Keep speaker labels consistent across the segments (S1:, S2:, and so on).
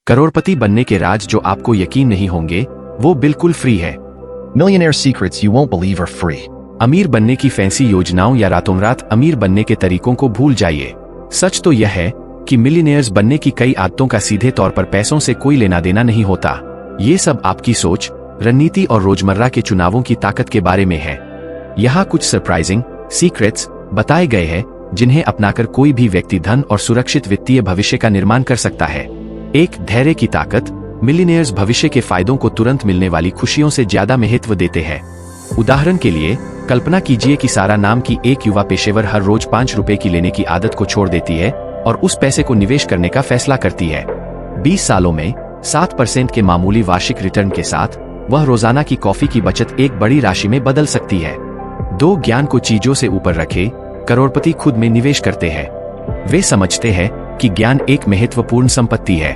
S1: करोड़पति बनने के राज जो आपको यकीन नहीं होंगे वो बिल्कुल फ्री है।
S2: Millionaire secrets you won't believe are free.
S1: अमीर बनने की फैंसी योजनाओं या रातों रात अमीर बनने के तरीकों को भूल जाइए। सच तो यह है कि मिलियनेयर्स बनने की कई आदतों का सीधे तौर पर पैसों से कोई लेना देना नहीं होता। ये सब आपकी सोच, रणनीति और रोजमर्रा के चुनावों की ताकत के बारे में है। यहाँ कुछ सरप्राइजिंग सीक्रेट्स बताए गए हैं जिन्हें अपनाकर कोई भी व्यक्ति धन और सुरक्षित वित्तीय भविष्य का निर्माण कर सकता है। 1. धैर्य की ताकत। मिलियनेयर्स भविष्य के फायदों को तुरंत मिलने वाली खुशियों से ज्यादा महत्व देते हैं। उदाहरण के लिए कल्पना कीजिए कि सारा नाम की एक युवा पेशेवर हर रोज 5 रुपए की लेने की आदत को छोड़ देती है और उस पैसे को निवेश करने का फैसला करती है। 20 सालों में 7% के मामूली वार्षिक रिटर्न के साथ वह रोजाना की कॉफी की बचत एक बड़ी राशि में बदल सकती है। 2. ज्ञान को चीजों से ऊपर रखे। करोड़पति खुद में निवेश करते हैं। वे समझते हैं कि ज्ञान एक महत्वपूर्ण संपत्ति है।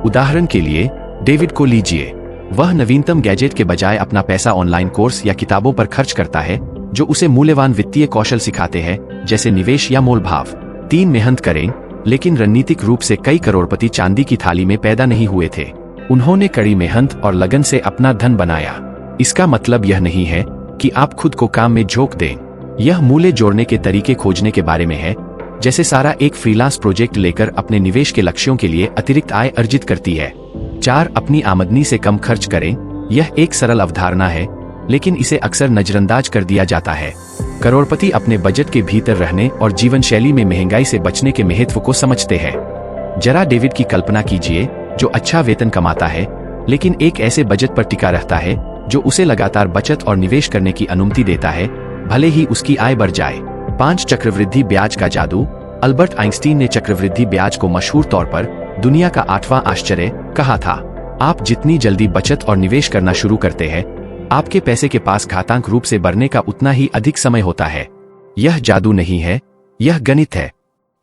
S1: उदाहरण के लिए डेविड को लीजिए, वह नवीनतम गैजेट के बजाय अपना पैसा ऑनलाइन कोर्स या किताबों पर खर्च करता है जो उसे मूल्यवान वित्तीय कौशल सिखाते हैं जैसे निवेश या मोलभाव। 3. मेहनत करें। लेकिन रणनीतिक रूप से कई करोड़पति चांदी की थाली में पैदा नहीं हुए थे। उन्होंने कड़ी मेहनत और लगन से अपना धन बनाया। इसका मतलब यह नहीं है कि आप खुद को काम में झोंक दें। यह मूल्य जोड़ने के तरीके खोजने के बारे में है, जैसे सारा एक फ्रीलांस प्रोजेक्ट लेकर अपने निवेश के लक्ष्यों के लिए अतिरिक्त आय अर्जित करती है। 4. अपनी आमदनी से कम खर्च करें। यह एक सरल अवधारणा है लेकिन इसे अक्सर नजरअंदाज कर दिया जाता है। करोड़पति अपने बजट के भीतर रहने और जीवन शैली में महंगाई से बचने के महत्व को समझते हैं। जरा डेविड की कल्पना कीजिए जो अच्छा वेतन कमाता है लेकिन एक ऐसे बजट पर टिका रहता है जो उसे लगातार बचत और निवेश करने की अनुमति देता है भले ही उसकी आय बढ़ जाए। 5. चक्रवृद्धि ब्याज का जादू। अल्बर्ट आइंस्टीन ने चक्रवृद्धि ब्याज को मशहूर तौर पर दुनिया का 8वां आश्चर्य कहा था। आप जितनी जल्दी बचत और निवेश करना शुरू करते हैं आपके पैसे के पास घातांक रूप से बढ़ने का उतना ही अधिक समय होता है। यह जादू नहीं है, यह गणित है।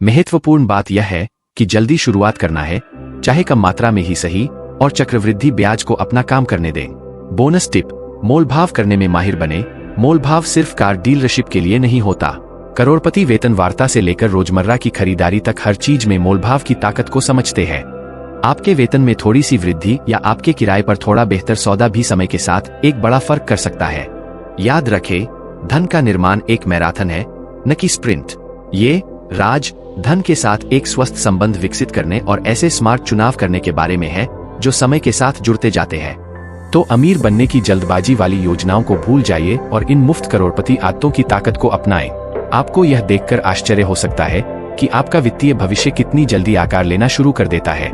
S1: महत्वपूर्ण बात यह है कि जल्दी शुरुआत करना है, चाहे कम मात्रा में ही सही, और चक्रवृद्धि ब्याज को अपना काम करने दें। बोनस टिप, मोलभाव करने में माहिर बने। मोलभाव सिर्फ कार डीलरशिप के लिए नहीं होता। करोड़पति वेतन वार्ता से लेकर रोजमर्रा की खरीदारी तक हर चीज में मोलभाव की ताकत को समझते हैं। आपके वेतन में थोड़ी सी वृद्धि या आपके किराए पर थोड़ा बेहतर सौदा भी समय के साथ एक बड़ा फर्क कर सकता है। याद रखें, धन का निर्माण एक मैराथन है, न कि स्प्रिंट। ये राज धन के साथ एक स्वस्थ संबंध विकसित करने और ऐसे स्मार्ट चुनाव करने के बारे में है जो समय के साथ जुड़ते जाते हैं। तो अमीर बनने की जल्दबाजी वाली योजनाओं को भूल जाइए और इन मुफ्त करोड़पति आदतों की ताकत को अपनाएं। आपको यह देखकर आश्चर्य हो सकता है कि आपका वित्तीय भविष्य कितनी जल्दी आकार लेना शुरू कर देता है।